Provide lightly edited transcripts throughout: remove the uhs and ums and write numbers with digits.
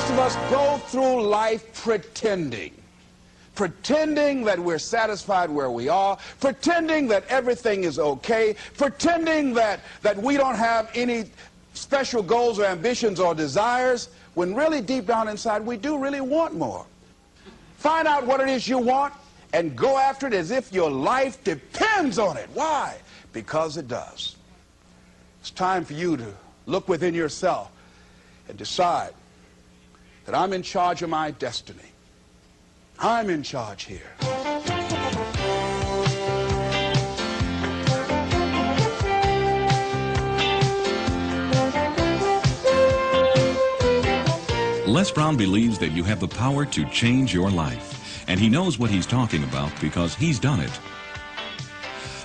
Most of us go through life pretending that we're satisfied where we are, pretending that everything is okay, pretending that we don't have any special goals or ambitions or desires, when really deep down inside we do really want more. Find out what it is you want and go after it as if your life depends on it. Why? Because it does. It's time for you to look within yourself and decide that I'm in charge of my destiny. I'm in charge here. Les Brown believes that you have the power to change your life, and he knows what he's talking about because he's done it.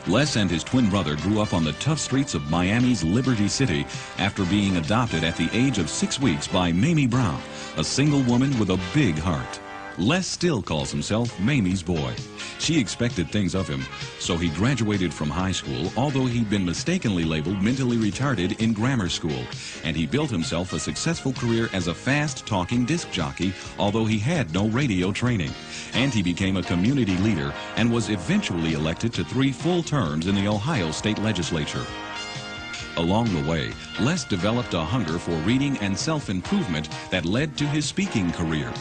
Les and his twin brother grew up on the tough streets of Miami's Liberty City after being adopted at the age of 6 weeks by Mamie Brown, a single woman with a big heart. Les still calls himself Mamie's boy. She expected things of him, so he graduated from high school, although he'd been mistakenly labeled mentally retarded in grammar school. And he built himself a successful career as a fast-talking disc jockey, although he had no radio training. And he became a community leader and was eventually elected to 3 full terms in the Ohio State Legislature. Along the way, Les developed a hunger for reading and self-improvement that led to his speaking career.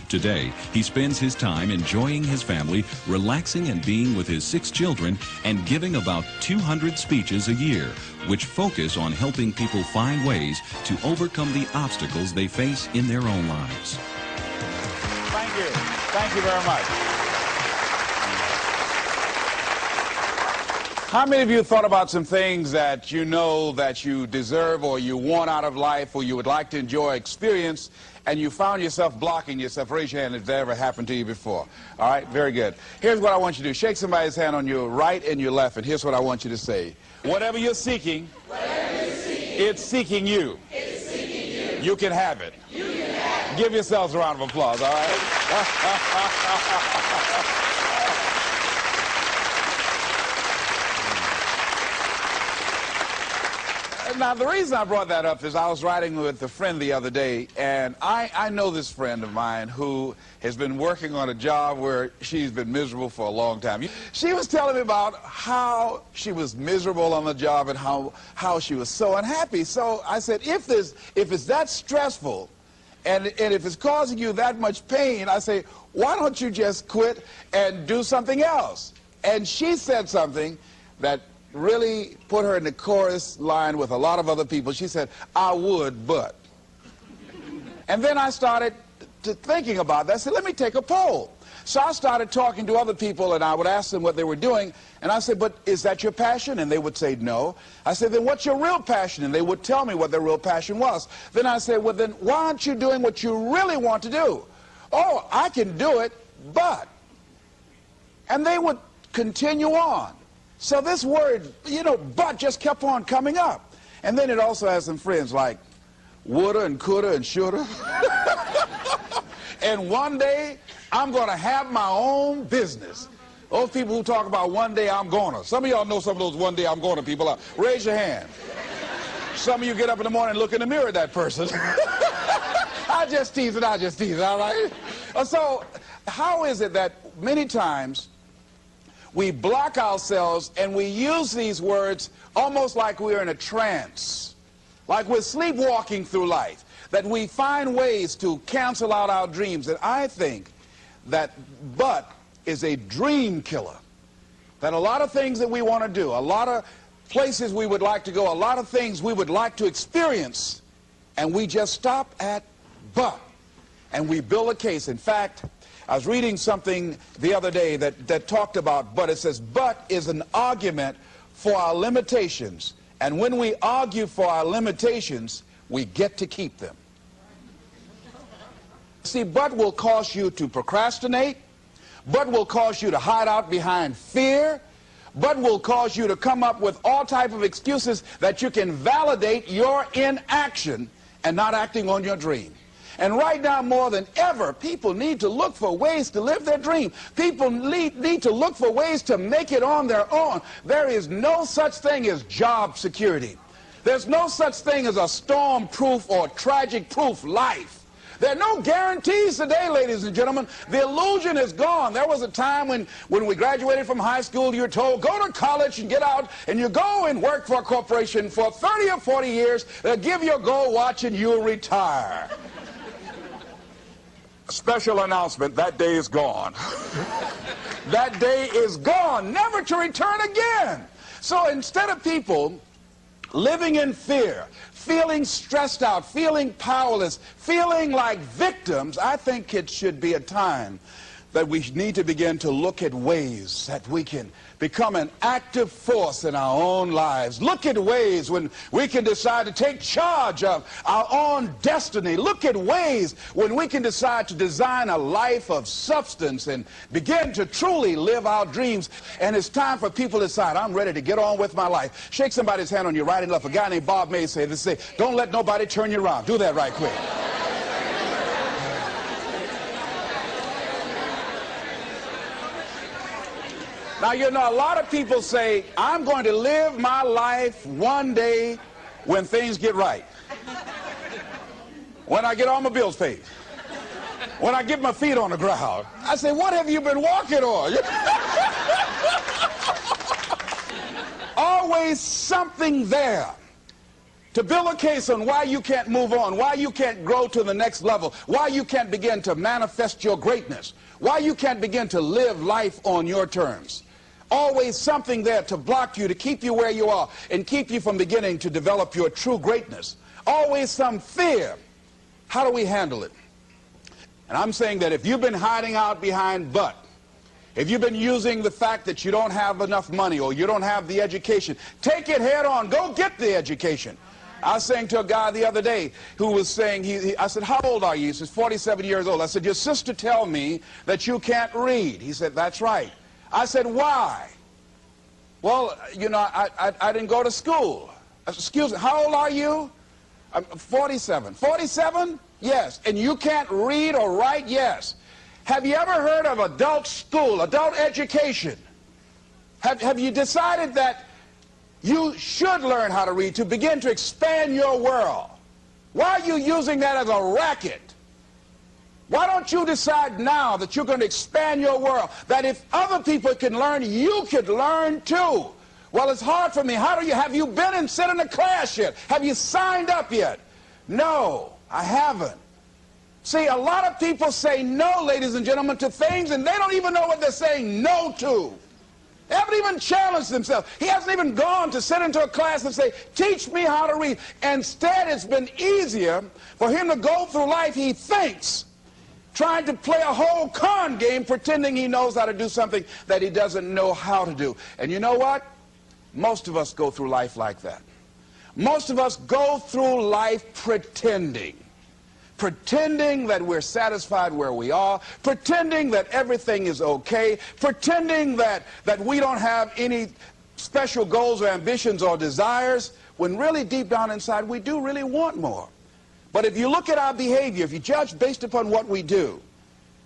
Today, he spends his time enjoying his family, relaxing and being with his 6 children, and giving about 200 speeches a year, which focus on helping people find ways to overcome the obstacles they face in their own lives. Thank you. Thank you very much. How many of you thought about some things that you know that you deserve or you want out of life or you would like to enjoy, experience, and you found yourself blocking yourself? Raise your hand if that ever happened to you before. All right, very good. Here's what I want you to do. Shake somebody's hand on your right and your left, and here's what I want you to say. Whatever you're seeking, it's seeking you. It's seeking you. You can have it. You can have it. Give yourselves a round of applause, all right? Now, the reason I brought that up is I was riding with a friend the other day, and I know this friend of mine who has been working on a job where she's been miserable for a long time. She was telling me about how she was miserable on the job and how she was so unhappy. So I said, if it's that stressful and if it's causing you that much pain, I say, why don't you just quit and do something else? And she said something that really put her in the chorus line with a lot of other people. She said, I would, but. And then I started thinking about that. I said, let me take a poll. So I started talking to other people, and I would ask them what they were doing. And I said, but is that your passion? And they would say no. I said, then what's your real passion? And they would tell me what their real passion was. Then I said, well, then why aren't you doing what you really want to do? Oh, I can do it, but. And they would continue on. So this word, but just kept on coming up. And then it also has some friends like woulda and coulda and shoulda. And one day, I'm going to have my own business. Those people who talk about one day I'm gonna. Some of y'all know some of those one day I'm gonna people. Raise your hand. Some of you get up in the morning and look in the mirror at that person. I just tease it, all right? So how is it that many times we block ourselves and we use these words almost like we're in a trance, like we're sleepwalking through life, that we find ways to cancel out our dreams? And I think that but is a dream killer, that a lot of things that we want to do, a lot of places we would like to go, a lot of things we would like to experience, and we just stop at but, and we build a case. In fact, I was reading something the other day that talked about but. It says, but is an argument for our limitations. And when we argue for our limitations, we get to keep them. See, but will cause you to procrastinate. But will cause you to hide out behind fear. But will cause you to come up with all type of excuses that you can validate your inaction and not acting on your dream. And right now, more than ever, people need to look for ways to live their dream. People need to look for ways to make it on their own. There is no such thing as job security. There's no such thing as a storm-proof or tragic-proof life. There are no guarantees today, ladies and gentlemen. The illusion is gone. There was a time when we graduated from high school, you were told, go to college and get out, and you go and work for a corporation for 30 or 40 years. They'll give you a gold watch and you'll retire. Special announcement, that day is gone. That day is gone, never to return again. So instead of people living in fear, feeling stressed out, feeling powerless, feeling like victims, I think it should be a time that we need to begin to look at ways that we can become an active force in our own lives. Look at ways when we can decide to take charge of our own destiny. Look at ways when we can decide to design a life of substance and begin to truly live our dreams. And it's time for people to decide, I'm ready to get on with my life. Shake somebody's hand on your right and left. A guy named Bob May said this, don't let nobody turn you around. Do that right quick. Now, you know, a lot of people say, I'm going to live my life one day when things get right. When I get all my bills paid. When I get my feet on the ground. I say, what have you been walking on? Always something there to build a case on why you can't move on, why you can't grow to the next level, why you can't begin to manifest your greatness, why you can't begin to live life on your terms. Always something there to block you, to keep you where you are, and keep you from beginning to develop your true greatness. Always some fear. How do we handle it? And I'm saying that if you've been hiding out behind but, if you've been using the fact that you don't have enough money or you don't have the education, take it head on. Go get the education. I was saying to a guy the other day who was saying, I said, how old are you? He says, 47 years old. I said, your sister tell me that you can't read. He said, that's right. I said, why? Well, you know, I didn't go to school. I said, excuse me, how old are you? I'm 47. 47? Yes. And you can't read or write? Yes. Have you ever heard of adult school, adult education? Have you decided that you should learn how to read to begin to expand your world? Why are you using that as a racket? Why don't you decide now that you're going to expand your world, that if other people can learn, you could learn too? Well, it's hard for me. Have you been and sit in a class yet? Have you signed up yet? No, I haven't. See, a lot of people say no, ladies and gentlemen, to things, and they don't even know what they're saying no to. They haven't even challenged themselves. He hasn't even gone to sit into a class and say, teach me how to read. Instead, it's been easier for him to go through life, he thinks, trying to play a whole con game, pretending he knows how to do something that he doesn't know how to do. And you know what? Most of us go through life like that. Most of us go through life pretending. Pretending that we're satisfied where we are, pretending that everything is okay, pretending that we don't have any special goals or ambitions or desires, when really deep down inside we do really want more. But if you look at our behavior, if you judge based upon what we do,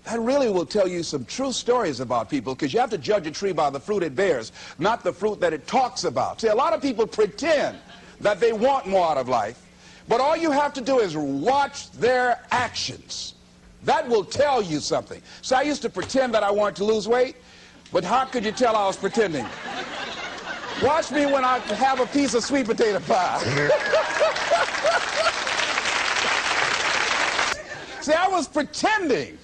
that really will tell you some true stories about people, because you have to judge a tree by the fruit it bears, not the fruit that it talks about. See, a lot of people pretend that they want more out of life, but all you have to do is watch their actions. That will tell you something. So I used to pretend that I wanted to lose weight, but how could you tell I was pretending? Watch me when I have a piece of sweet potato pie. See, I was pretending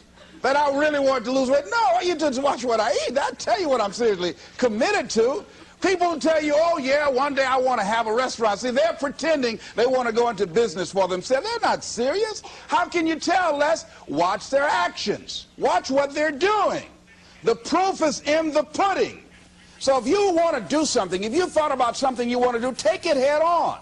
that I really wanted to lose weight. No, all you do is watch what I eat. I'll tell you what I'm seriously committed to. People will tell you, oh, yeah, one day I want to have a restaurant. See, they're pretending they want to go into business for themselves. They're not serious. How can you tell, Les? Watch their actions. Watch what they're doing. The proof is in the pudding. So if you want to do something, if you thought about something you want to do, take it head on.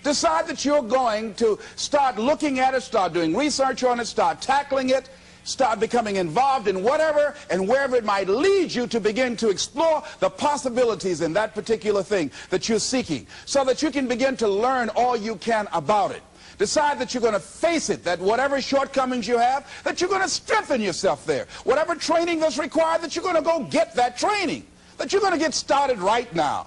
Decide that you're going to start looking at it, start doing research on it, start tackling it, start becoming involved in whatever and wherever it might lead you to begin to explore the possibilities in that particular thing that you're seeking, so that you can begin to learn all you can about it. Decide that you're going to face it, that whatever shortcomings you have, that you're going to strengthen yourself there. Whatever training that's required, that you're going to go get that training, that you're going to get started right now.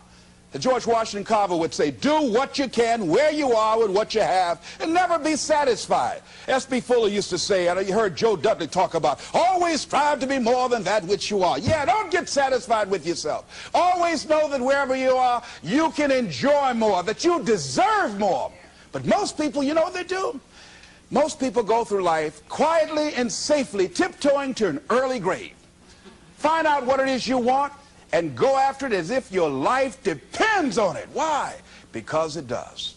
George Washington Carver would say, do what you can, where you are with what you have, and never be satisfied. S.B. Fuller used to say, and you heard Joe Dudley talk about, always strive to be more than that which you are. Yeah, don't get satisfied with yourself. Always know that wherever you are, you can enjoy more, that you deserve more. But most people, you know what they do? Most people go through life quietly and safely, tiptoeing to an early grave. Find out what it is you want, and go after it as if your life depends on it. Why? Because it does.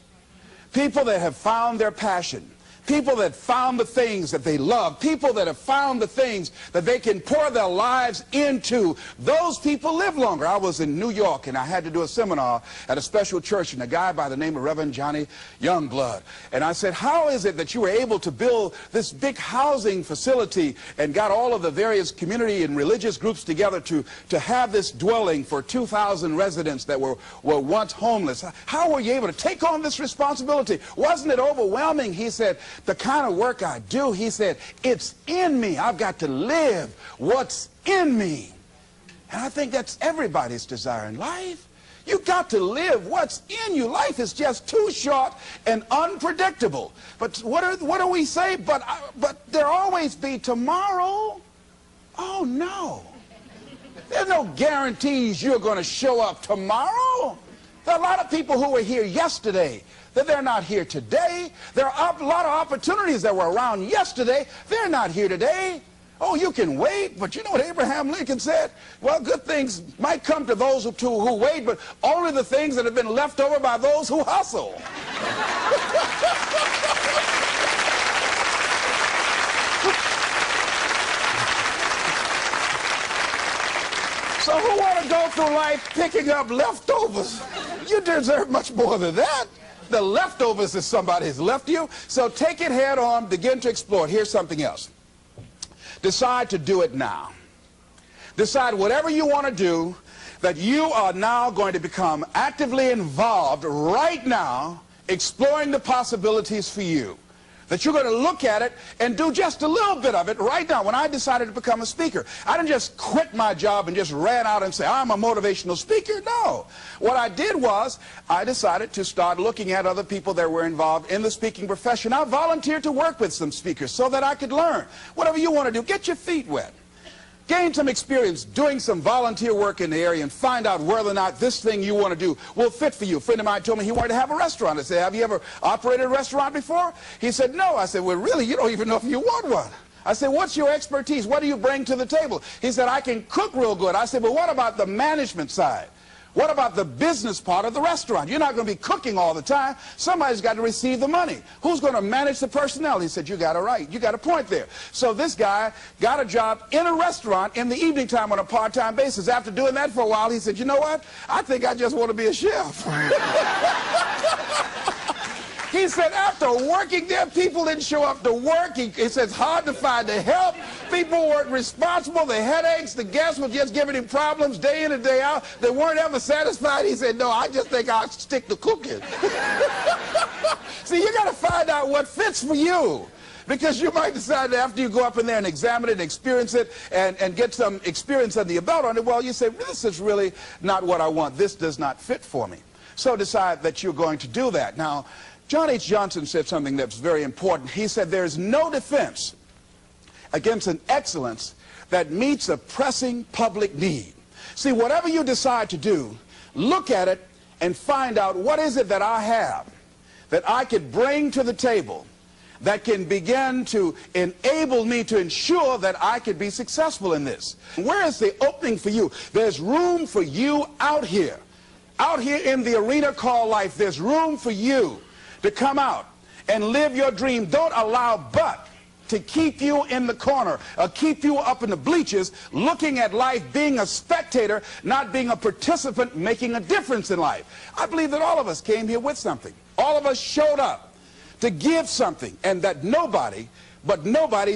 People that have found their passion, people that found the things that they love, people that have found the things that they can pour their lives into, those people live longer. I was in New York and I had to do a seminar at a special church, and a guy by the name of Reverend Johnny Youngblood. And I said, how is it that you were able to build this big housing facility and got all of the various community and religious groups together to have this dwelling for 2,000 residents that were once homeless? How were you able to take on this responsibility? Wasn't it overwhelming? He said, the kind of work I do, he said, it's in me. I've got to live what's in me. And I think that's everybody's desire in life. You've got to live what's in you. Life is just too short and unpredictable. But what do we say? But there'll always be tomorrow. Oh, no. There's no guarantees you're going to show up tomorrow. There are a lot of people who were here yesterday that they're not here today. There are a lot of opportunities that were around yesterday. They're not here today. Oh, you can wait, but you know what Abraham Lincoln said? Well, good things might come to those who wait, but only the things that have been left over by those who hustle. So who want to go through life picking up leftovers? You deserve much more than that. The leftovers is somebody has left you. So take it head on, begin to explore it. Here's something else. Decide to do it now. Decide whatever you want to do, that you are now going to become actively involved right now, exploring the possibilities for you. That you're going to look at it and do just a little bit of it right now. When I decided to become a speaker, I didn't just quit my job and just ran out and say, I'm a motivational speaker. No. What I did was, I decided to start looking at other people that were involved in the speaking profession. I volunteered to work with some speakers so that I could learn. Whatever you want to do, get your feet wet. Gain some experience doing some volunteer work in the area and find out whether or not this thing you want to do will fit for you. A friend of mine told me he wanted to have a restaurant. I said, have you ever operated a restaurant before? He said, no. I said, well, really, you don't even know if you want one. I said, what's your expertise? What do you bring to the table? He said, I can cook real good. I said, well, what about the management side? What about the business part of the restaurant? You're not going to be cooking all the time. Somebody's got to receive the money. Who's going to manage the personnel? He said, you got it right. You got a point there. So this guy got a job in a restaurant in the evening time on a part-time basis. After doing that for a while, he said, you know what? I think I just want to be a chef. He said after working there, people didn't show up to work. He said it's hard to find the help. People weren't responsible. The headaches, the guests were just giving him problems day in and day out. They weren't ever satisfied. He said, no, I just think I'll stick to cooking. See, you got to find out what fits for you. Because you might decide that after you go up in there and examine it and experience it and get some experience under your belt on it, well, you say, this is really not what I want. This does not fit for me. So decide that you're going to do that. Now, John H. Johnson said something that's very important. He said, there's no defense against an excellence that meets a pressing public need. See, whatever you decide to do, look at it and find out what is it that I have that I could bring to the table that can begin to enable me to ensure that I could be successful in this. Where is the opening for you? There's room for you out here. Out here in the arena called life, there's room for you to come out and live your dream. Don't allow but to keep you in the corner or keep you up in the bleachers looking at life, being a spectator, not being a participant, making a difference in life. I believe that all of us came here with something. All of us showed up to give something, and that nobody's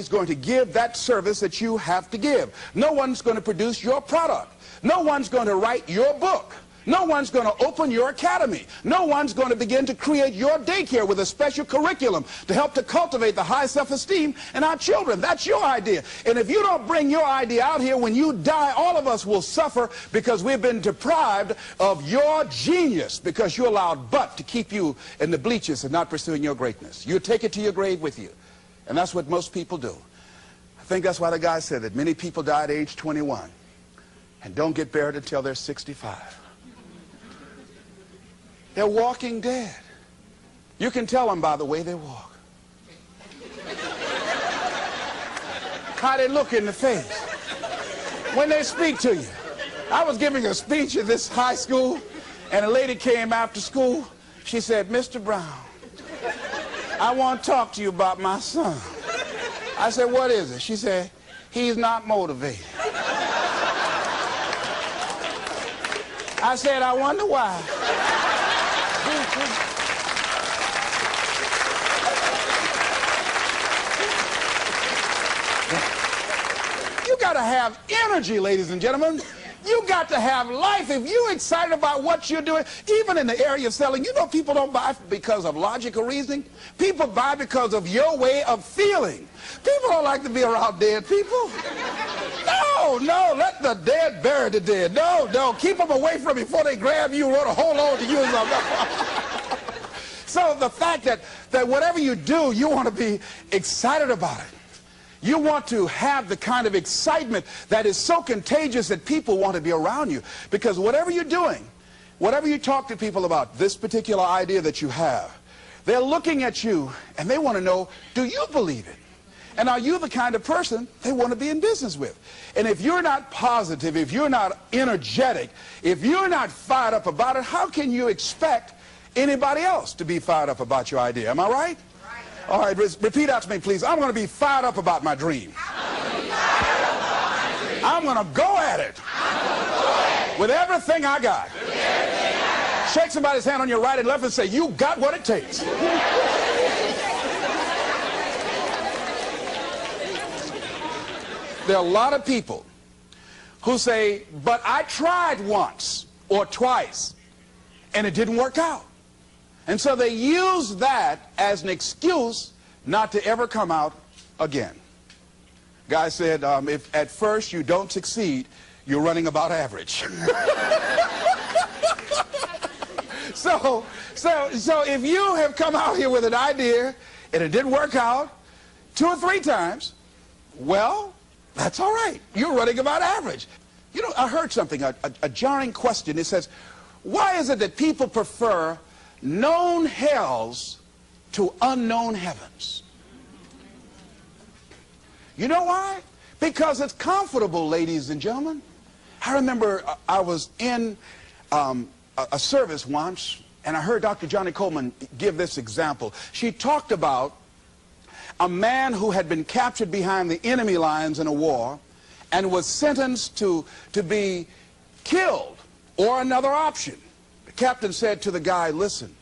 going to give that service that you have to give. No one's going to produce your product. No one's going to write your book. No one's going to open your academy. No one's going to begin to create your daycare with a special curriculum to help to cultivate the high self-esteem in our children. That's your idea. And if you don't bring your idea out here, when you die, all of us will suffer because we've been deprived of your genius because you allowed butt to keep you in the bleachers and not pursuing your greatness. You take it to your grave with you. And that's what most people do. I think that's why the guy said that many people die at age 21 and don't get buried until they're 65. They're walking dead. You can tell them by the way they walk. How they look in the face. When they speak to you. I was giving a speech at this high school, and a lady came after school. She said, "Mr. Brown, I want to talk to you about my son." I said, "What is it?" She said, "He's not motivated." I said, "I wonder why." You got to have energy, ladies and gentlemen. You got to have life. If you're excited about what you're doing, even in the area of selling, you know people don't buy because of logical reasoning. People buy because of your way of feeling. People don't like to be around dead people. No, let the dead bury the dead. No, keep them away from you before they grab you and want to hold on to you. So the fact that whatever you do, you want to be excited about it. You want to have the kind of excitement that is so contagious that people want to be around you. Because whatever you're doing, whatever you talk to people about, this particular idea that you have, they're looking at you and they want to know, do you believe it? And are you the kind of person they want to be in business with? And if you're not positive, if you're not energetic, if you're not fired up about it, how can you expect anybody else to be fired up about your idea? Am I right? All right, repeat out to me, please. I'm going to be fired up about my dream. I'm going to go at it with everything I got. Shake somebody's hand on your right and left and say, "You got what it takes." There are a lot of people who say, "But I tried once or twice and it didn't work out." And so they use that as an excuse not to ever come out again. Guy said, if at first you don't succeed, you're running about average. So if you have come out here with an idea and it didn't work out 2 or 3 times, well, that's all right. You're running about average. You know, I heard something, a jarring question. It says, why is it that people prefer known hells to unknown heavens? You know why? Because it's comfortable, ladies and gentlemen. I remember I was in a service once, and I heard Dr. Johnny Coleman give this example. She talked about a man who had been captured behind the enemy lines in a war and was sentenced to be killed or another option. The captain said to the guy, "Listen,"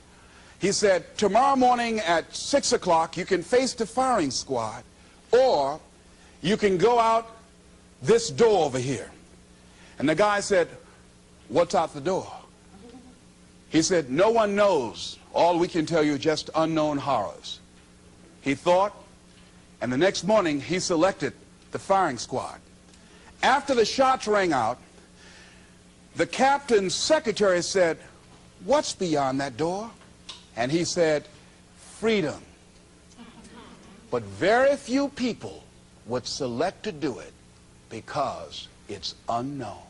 he said, "tomorrow morning at 6 o'clock you can face the firing squad, or you can go out this door over here." And the guy said, "What's out the door?" He said, "No one knows. All we can tell you is just unknown horrors." He thought, and the next morning he selected the firing squad. After the shots rang out, the captain's secretary said, "What's beyond that door?" And he said, "Freedom." But very few people would select to do it because it's unknown.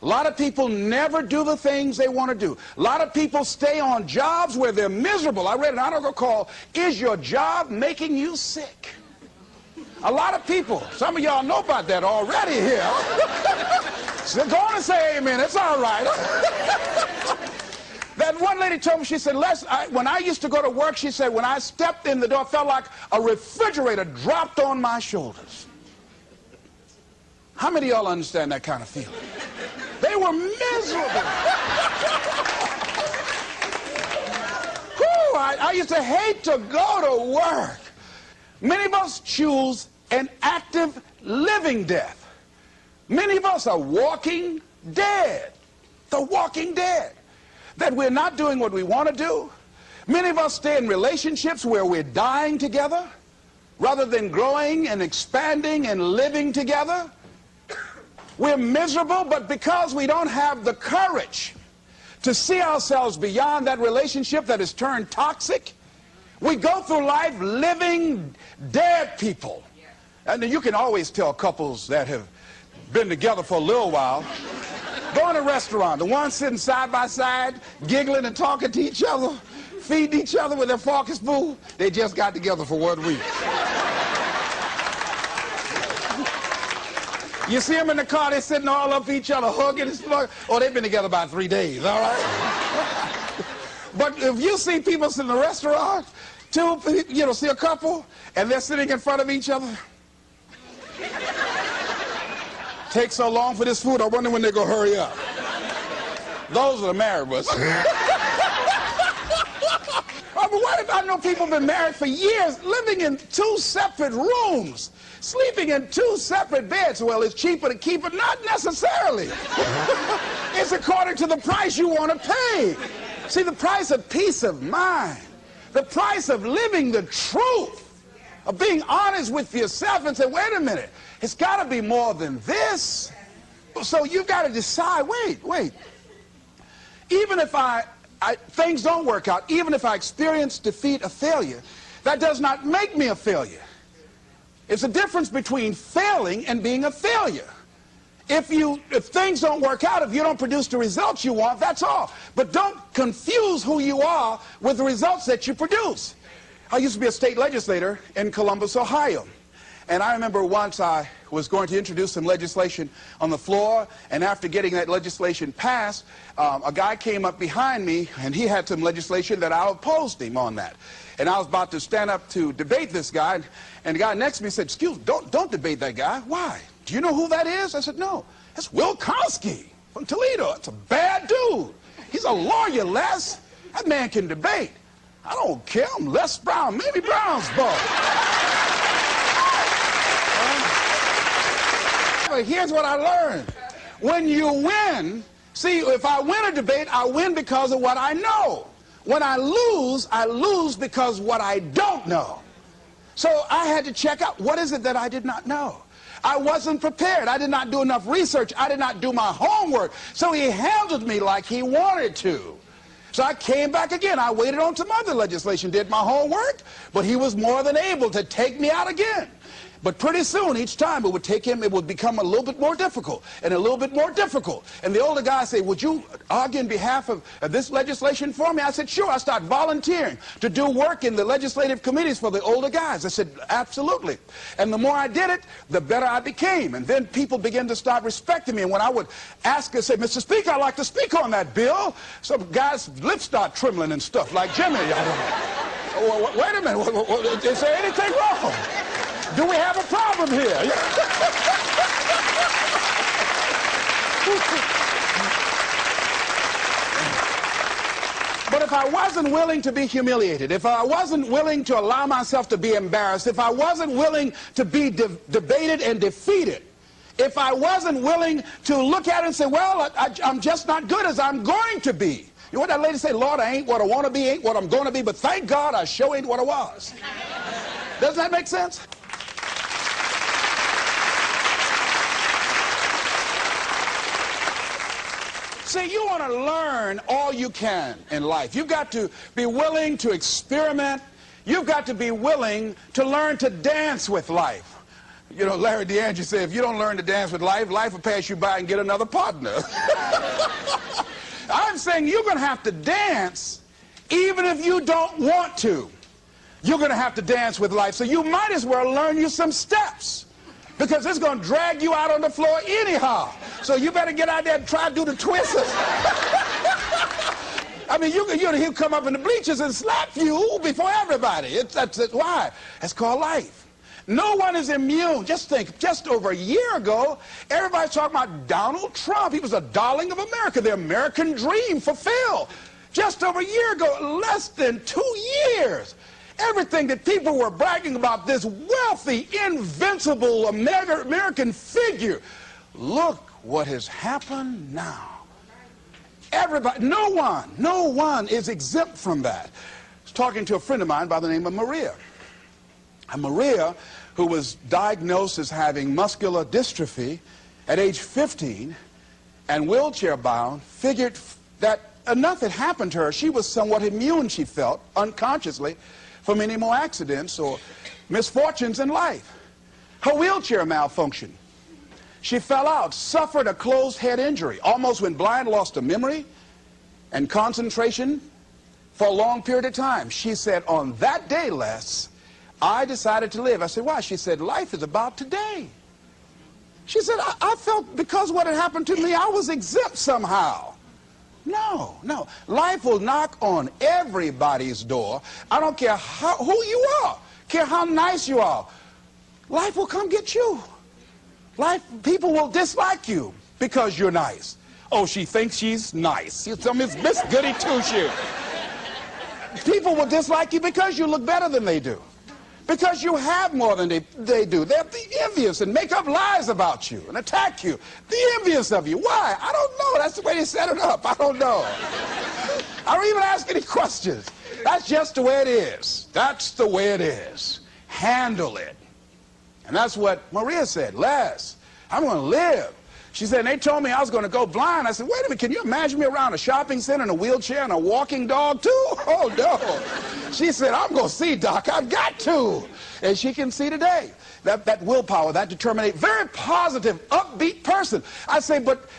A lot of people never do the things they want to do. A lot of people stay on jobs where they're miserable. I read an article called, "Is Your Job Making You Sick?" A lot of people, some of y'all know about that already here. So go on and say amen. It's all right. That one lady told me, she said, when I used to go to work, she said, when I stepped in the door, it felt like a refrigerator dropped on my shoulders. How many of y'all understand that kind of feeling? They were miserable. Whew, I used to hate to go to work. Many of us choose an active living death. Many of us are walking dead. The walking dead. That we're not doing what we want to do. Many of us stay in relationships where we're dying together rather than growing and expanding and living together. We're miserable, but because we don't have the courage to see ourselves beyond that relationship that has turned toxic, we go through life living dead people. And you can always tell couples that have been together for a little while. Go in a restaurant, the ones sitting side by side, giggling and talking to each other, feeding each other with their fork and spoon, they just got together for 1 week. You see them in the car, they're sitting all up each other, hugging and slugging. Oh, they've been together about 3 days, all right? But if you see people in the restaurant, see a couple, and they're sitting in front of each other. Takes so long for this food, I wonder when they're going to hurry up. Those are the married ones. Oh, but what if I know people have been married for years, living in 2 separate rooms, sleeping in 2 separate beds? Well, it's cheaper to keep it. Not necessarily. It's according to the price you want to pay. See, the price of peace of mind, the price of living the truth, of being honest with yourself and say, wait a minute, it's got to be more than this. So you've got to decide, wait. Even if things don't work out, even if I experience defeat or failure, that does not make me a failure. It's a difference between failing and being a failure. If things don't work out, if you don't produce the results you want, that's all. But don't confuse who you are with the results that you produce. I used to be a state legislator in Columbus, Ohio. And I remember once I was going to introduce some legislation on the floor, and after getting that legislation passed, a guy came up behind me, and he had some legislation that I opposed him on that. And I was about to stand up to debate this guy, and the guy next to me said, excuse me, don't debate that guy. Why? Do you know who that is? I said, no. That's Wilkowski from Toledo. That's a bad dude. He's a lawyer, Les. That man can debate. I don't care. I'm Les Brown, maybe Brownsboro. But here's what I learned. When you win, see, if I win a debate, I win because of what I know. When I lose because what I don't know. So I had to check out, what is it that I did not know? I wasn't prepared. I did not do enough research. I did not do my homework. So he handled me like he wanted to. So I came back again. I waited on some other legislation, did my homework, but he was more than able to take me out again. But pretty soon, each time it would become a little bit more difficult and a little bit more difficult. And the older guy said, would you argue in behalf of this legislation for me? I said, sure. I started volunteering to do work in the legislative committees for the older guys. I said, absolutely. And the more I did it, the better I became. And then people began to start respecting me. And when I would ask and say, Mr. Speaker, I'd like to speak on that bill, some guys' lips start trembling and stuff, like Jimmy. Wait a minute, is there anything wrong? Do we have a problem here? But if I wasn't willing to be humiliated, if I wasn't willing to allow myself to be embarrassed, if I wasn't willing to be debated and defeated, if I wasn't willing to look at it and say, well, I'm just not good as I'm going to be. You know what that lady said? Lord, I ain't what I want to be, ain't what I'm going to be, but thank God I sure ain't what I was. Doesn't that make sense? See, you want to learn all you can in life. You've got to be willing to experiment. You've got to be willing to learn to dance with life. You know, Larry DeAndre said, if you don't learn to dance with life, life will pass you by and get another partner. I'm saying you're going to have to dance even if you don't want to. You're going to have to dance with life. So you might as well learn you some steps, because it's going to drag you out on the floor anyhow. So you better get out there and try to do the twisters. I mean, he'll come up in the bleachers and slap you before everybody. Why? That's called life. No one is immune. Just think, just over a year ago, everybody's talking about Donald Trump. He was a darling of America, the American dream fulfilled. Just over a year ago, less than 2 years. Everything that people were bragging about, this wealthy, invincible American figure. Look what has happened now. Everybody, no one is exempt from that. I was talking to a friend of mine by the name of Maria. And Maria, who was diagnosed as having muscular dystrophy at age 15 and wheelchair bound, figured that enough had happened to her. She was somewhat immune, she felt, unconsciously, from any more accidents or misfortunes in life. Her wheelchair malfunctioned. She fell out, suffered a closed head injury, almost went blind, lost her memory and concentration for a long period of time. She said, on that day, Les, I decided to live. I said, why? She said, life is about today. She said, I felt because what had happened to me, I was exempt somehow. No. Life will knock on everybody's door. I don't care who you are, care how nice you are. Life will come get you. People will dislike you because you're nice. Oh, she thinks she's nice. She's some Miss Goody Two-Shoes. People will dislike you because you look better than they do. Because you have more than they do. They're envious and make up lies about you and attack you. They're envious of you. Why? I don't know. That's the way they set it up. I don't know. I don't even ask any questions. That's just the way it is. That's the way it is. Handle it. And that's what Maria said. Les, I'm going to live. She said, and they told me I was going to go blind. I said, wait a minute, can you imagine me around a shopping center in a wheelchair and a walking dog too? Oh, no. She said, I'm going to see, Doc. I've got to. And she can see today. That willpower, that determination, very positive, upbeat person. I say, but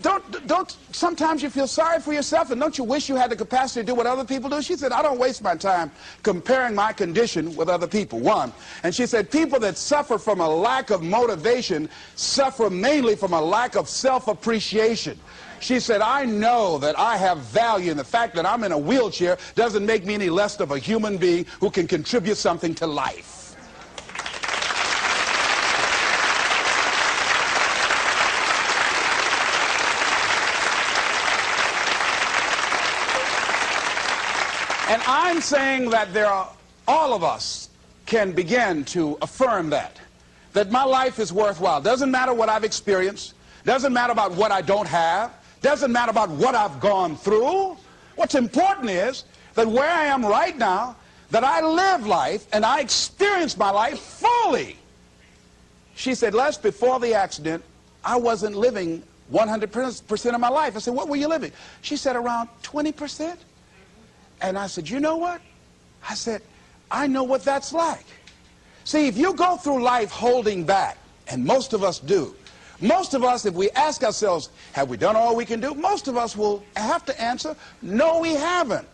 don't sometimes you feel sorry for yourself, and don't you wish you had the capacity to do what other people do? She said, I don't waste my time comparing my condition with other people, one. And she said, people that suffer from a lack of motivation suffer mainly from a lack of self-appreciation. She said, I know that I have value, and the fact that I'm in a wheelchair doesn't make me any less of a human being who can contribute something to life. And I'm saying that all of us can begin to affirm that my life is worthwhile. Doesn't matter what I've experienced, doesn't matter about what I don't have, doesn't matter about what I've gone through. What's important is that where I am right now, that I live life and I experience my life fully. She said, Les, before the accident, I wasn't living 100% of my life. I said, what were you living? She said, around 20%. And I said, you know what? I said, I know what that's like. See, if you go through life holding back, and most of us do, most of us, if we ask ourselves, have we done all we can do? Most of us will have to answer, no, we haven't.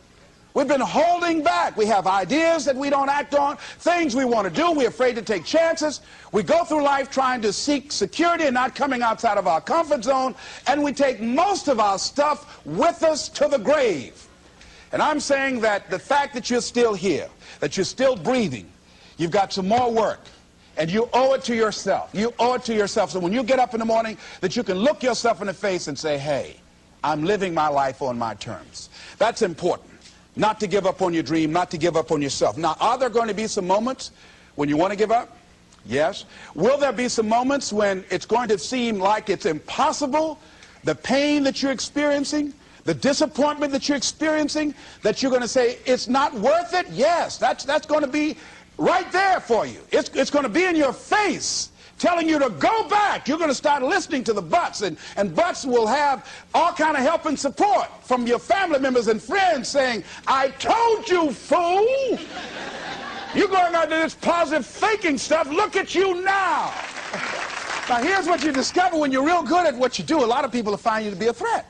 We've been holding back. We have ideas that we don't act on, things we want to do. We're afraid to take chances. We go through life trying to seek security and not coming outside of our comfort zone, and we take most of our stuff with us to the grave. And I'm saying that the fact that you're still here, that you're still breathing, you've got some more work, and you owe it to yourself. You owe it to yourself. So when you get up in the morning, that you can look yourself in the face and say, hey, I'm living my life on my terms. That's important. Not to give up on your dream, not to give up on yourself. Now, are there going to be some moments when you want to give up? Yes. Will there be some moments when it's going to seem like it's impossible? The pain that you're experiencing, the disappointment that you're experiencing, that you're going to say, it's not worth it? Yes, that's going to be right there for you. It's going to be in your face, telling you to go back. You're going to start listening to the buts, and buts will have all kind of help and support from your family members and friends saying, I told you, fool. You're going on to this positive thinking stuff. Look at you now. Now, here's what you discover when you're real good at what you do. A lot of people will find you to be a threat.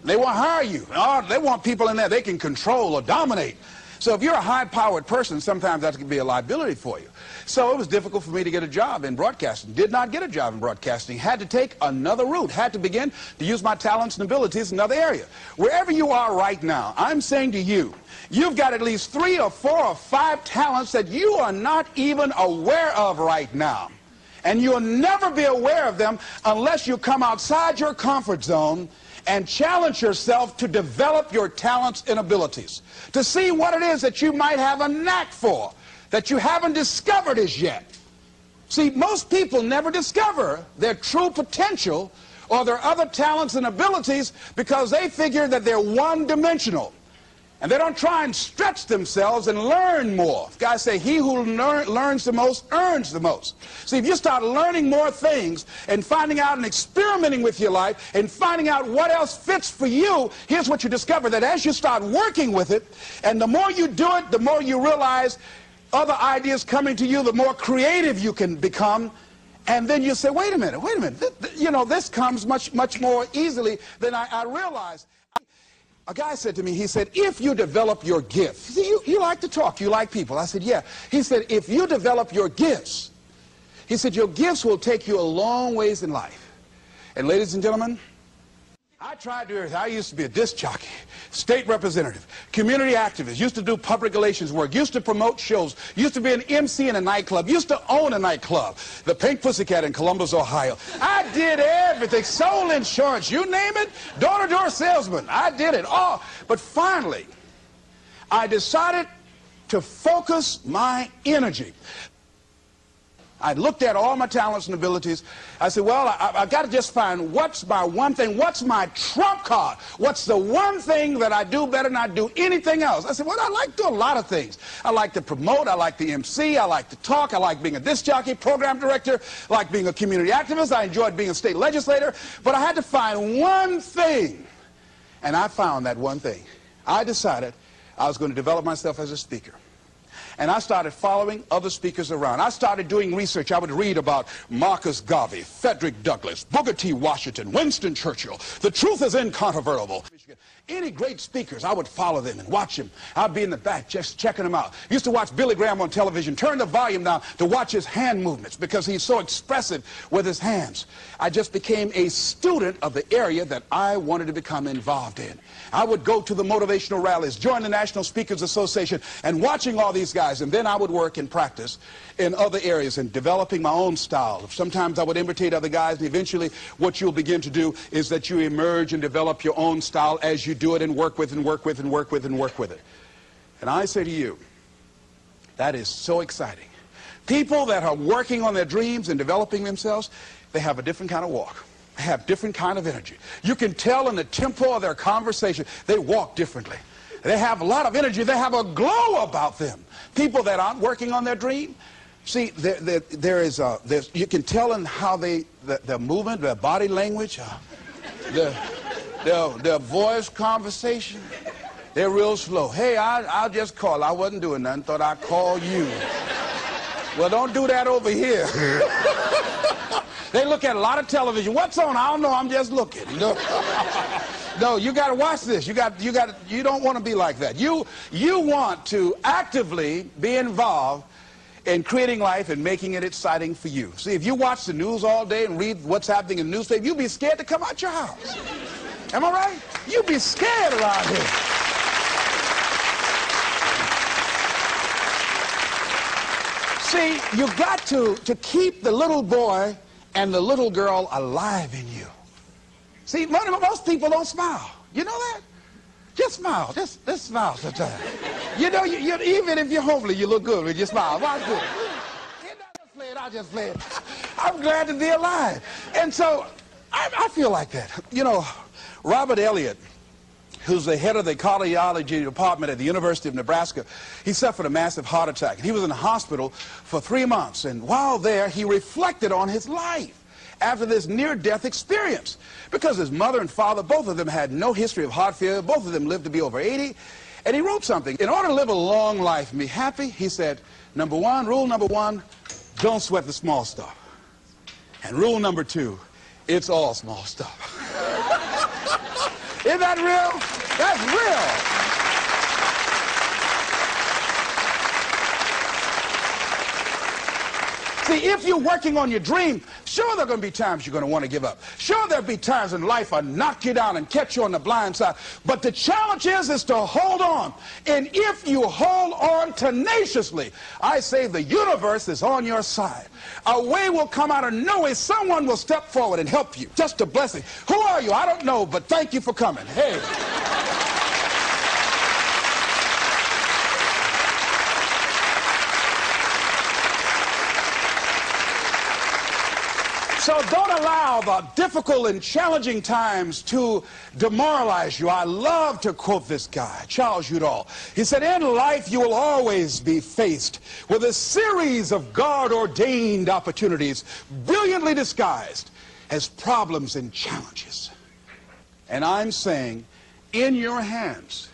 They won't hire you. Oh, they want people in there they can control or dominate. So if you're a high-powered person, sometimes that can be a liability for you. So it was difficult for me to get a job in broadcasting. Did not get a job in broadcasting. Had to take another route. Had to begin to use my talents and abilities in another area. Wherever you are right now, I'm saying to you, you've got at least 3 or 4 or 5 talents that you are not even aware of right now. And you'll never be aware of them unless you come outside your comfort zone and challenge yourself to develop your talents and abilities, to see what it is that you might have a knack for, that you haven't discovered as yet. See, most people never discover their true potential or their other talents and abilities because they figure that they're one-dimensional. And they don't try and stretch themselves and learn more. Guys say, he who learns the most earns the most. See, if you start learning more things and finding out and experimenting with your life and finding out what else fits for you, here's what you discover, that as you start working with it, and the more you do it, the more you realize other ideas coming to you, the more creative you can become. And then you say, wait a minute, you know, this comes much more easily than I realized. A guy said to me, he said, if you develop your gifts, you like to talk, you like people. I said, yeah. He said, if you develop your gifts, he said, your gifts will take you a long ways in life. And ladies and gentlemen, I tried to do everything. I used to be a disc jockey, state representative, community activist, used to do public relations work, used to promote shows, used to be an MC in a nightclub, used to own a nightclub, the Pink Pussycat in Columbus, Ohio. I did everything, sold insurance, you name it, door-to-door salesman. I did it all. But finally, I decided to focus my energy. I looked at all my talents and abilities. I said, well, I've got to just find what's my one thing, what's my trump card, what's the one thing that I do better than I do anything else. I said, well, I like to do a lot of things. I like to promote, I like the MC, I like to talk, I like being a disc jockey, program director, I like being a community activist, I enjoyed being a state legislator, but I had to find one thing, and I found that one thing. I decided I was going to develop myself as a speaker. And I started following other speakers around. I started doing research. I would read about Marcus Garvey, Frederick Douglass, Booker T. Washington, Winston Churchill. The truth is incontrovertible. Any great speakers, I would follow them and watch them. I'd be in the back just checking them out. Used to watch Billy Graham on television, turn the volume down to watch his hand movements because he's so expressive with his hands. I just became a student of the area that I wanted to become involved in. I would go to the motivational rallies, join the National Speakers Association, and watching all these guys, and then I would work and practice in other areas and developing my own style. Sometimes I would imitate other guys, and eventually what you'll begin to do is that you emerge and develop your own style as you do it and work with and work with and work with and work with it. And I say to you, that is so exciting. People that are working on their dreams and developing themselves, they have a different kind of walk. They have different kind of energy. You can tell in the tempo of their conversation, they walk differently. They have a lot of energy. They have a glow about them. People that aren't working on their dream, see, you can tell in how their movement, their body language, their voice conversation, they're real slow. Hey, I'll just call. I wasn't doing nothing. Thought I'd call you. Well, don't do that over here. They look at a lot of television. What's on? I don't know. I'm just looking. No, you got to watch this. You don't want to be like that. You want to actively be involved in creating life and making it exciting for you. See, if you watch the news all day and read what's happening in the newspaper, you'd be scared to come out your house. Am I right? You'd be scared around here. See, you've got to keep the little boy and the little girl alive in you. See, most people don't smile. You know that? Just smile. Just smile sometimes. You know, even if you're homely, you look good when you smile. Watch good. I'll just play it. I'm glad to be alive. And so I feel like that. You know, Robert Elliott, who's the head of the cardiology department at the University of Nebraska, he suffered a massive heart attack. He was in the hospital for 3 months, and while there, he reflected on his life after this near-death experience. Because his mother and father, both of them had no history of heart failure, both of them lived to be over 80, and he wrote something. In order to live a long life and be happy, he said, rule number one, don't sweat the small stuff. And rule number two, it's all small stuff. Isn't that real? That's real. See, if you're working on your dream, sure there are going to be times you're going to want to give up. Sure there'll be times in life will knock you down and catch you on the blind side. But the challenge is to hold on. And if you hold on tenaciously, I say the universe is on your side. A way will come out of nowhere. Someone will step forward and help you. Just a blessing. Who are you? I don't know, but thank you for coming. Hey. So don't allow the difficult and challenging times to demoralize you. I love to quote this guy, Charles Udall. He said, in life you will always be faced with a series of God-ordained opportunities, brilliantly disguised as problems and challenges. And I'm saying, in your hands,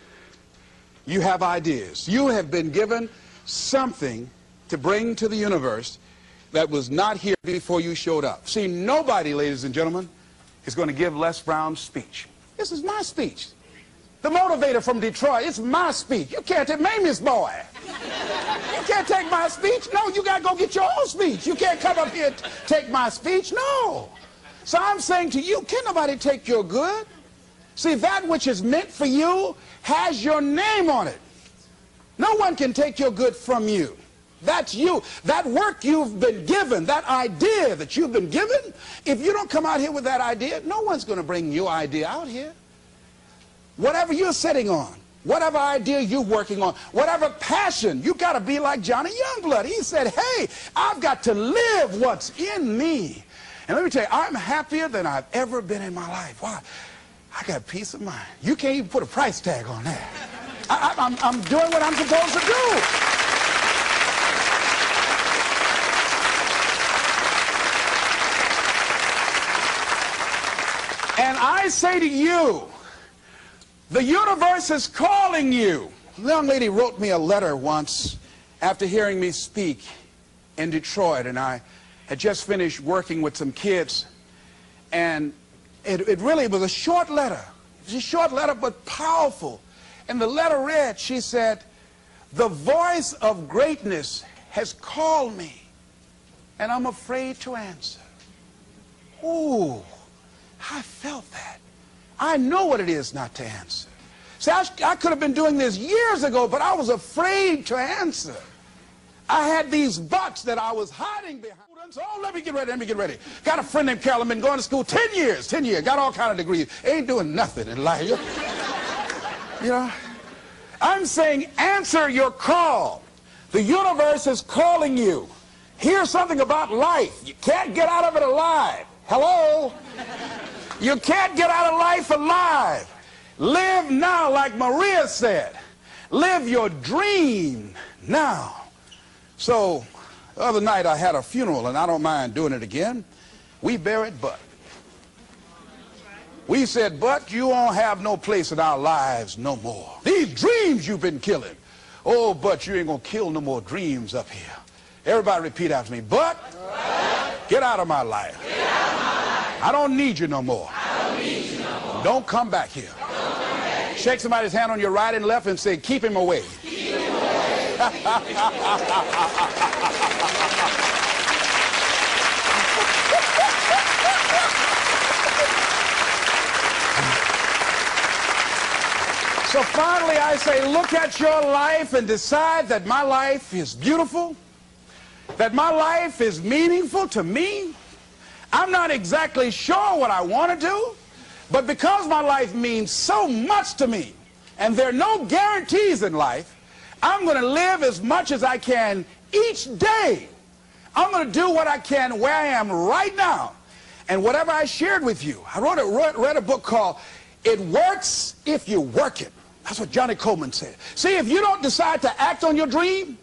you have ideas. You have been given something to bring to the universe that was not here before you showed up. See, nobody, ladies and gentlemen, is going to give Les Brown's speech. This is my speech. The motivator from Detroit, it's my speech. You can't take Mamie's boy. You can't take my speech. No, you got to go get your own speech. You can't come up here and take my speech. No. So I'm saying to you, can't nobody take your good? See, that which is meant for you has your name on it. No one can take your good from you. That's you. That work you've been given, that idea that you've been given, if you don't come out here with that idea, no one's going to bring your idea out here. Whatever you're sitting on, whatever idea you're working on, whatever passion, you got to be like Johnny Youngblood. He said, hey, I've got to live what's in me. And let me tell you, I'm happier than I've ever been in my life. Why? I got peace of mind. You can't even put a price tag on that. I'm doing what I'm supposed to do. And I say to you, the universe is calling you. A young lady wrote me a letter once after hearing me speak in Detroit, and I had just finished working with some kids, and it really was a short letter. It was a short letter, but powerful. And the letter read, she said, the voice of greatness has called me, and I'm afraid to answer. Ooh. I felt that. I know what it is not to answer. See, I could have been doing this years ago, but I was afraid to answer. I had these buts that I was hiding behind. Oh, let me get ready. Got a friend named Carol, been going to school 10 years, got all kind of degrees. Ain't doing nothing in life. You know, I'm saying answer your call. The universe is calling you. Here's something about life. You can't get out of it alive. Hello? You can't get out of life alive. Live now, like Maria said. Live your dream now. So, the other night I had a funeral, and I don't mind doing it again. We buried Bud. We said, Bud, you won't have no place in our lives no more. These dreams you've been killing. Oh, Bud, you ain't gonna kill no more dreams up here. Everybody repeat after me. Bud, get out of my life. I don't need you no more. Don't come back here. Shake somebody's hand on your right and left and say, keep him away. So finally I say, look at your life and decide that my life is beautiful, that my life is meaningful to me. I'm not exactly sure what I want to do, but because my life means so much to me, and there are no guarantees in life, I'm going to live as much as I can each day. I'm going to do what I can where I am right now. And whatever I shared with you, I read a book called It Works If You Work It. That's what Johnny Coleman said. See, if you don't decide to act on your dream,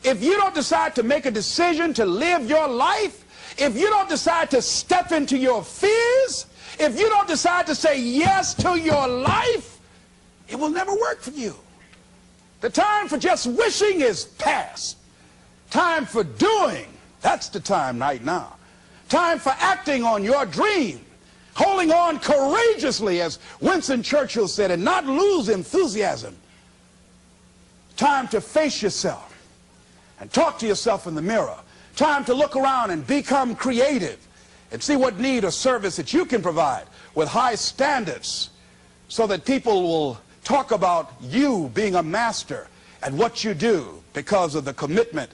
if you don't decide to make a decision to live your life, if you don't decide to step into your fears, if you don't decide to say yes to your life, it will never work for you. The time for just wishing is past. Time for doing, that's the time right now. Time for acting on your dream, holding on courageously, as Winston Churchill said, and not lose enthusiasm. Time to face yourself and talk to yourself in the mirror. Time to look around and become creative and see what need or service that you can provide with high standards so that people will talk about you being a master at what you do because of the commitment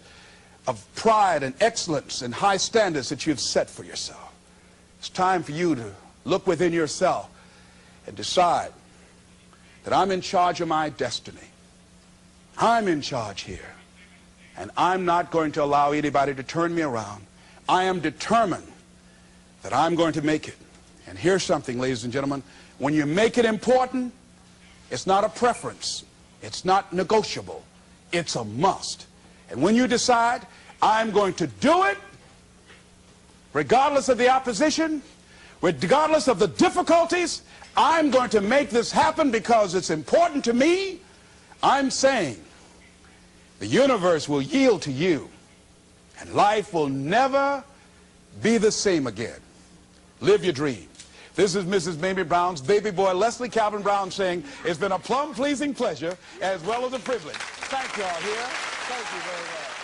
of pride and excellence and high standards that you've set for yourself. It's time for you to look within yourself and decide that I'm in charge of my destiny. I'm in charge here. And I'm not going to allow anybody to turn me around. I am determined that I'm going to make it. And here's something, ladies and gentlemen, when you make it important, it's not a preference, it's not negotiable, it's a must. And when you decide, I'm going to do it, regardless of the opposition, regardless of the difficulties, I'm going to make this happen because it's important to me, I'm saying the universe will yield to you and life will never be the same again. Live your dream. This is Mrs. Mamie Brown's baby boy, Leslie Calvin Brown, saying it's been a plumb pleasing pleasure as well as a privilege. Thank you all here. Thank you very much.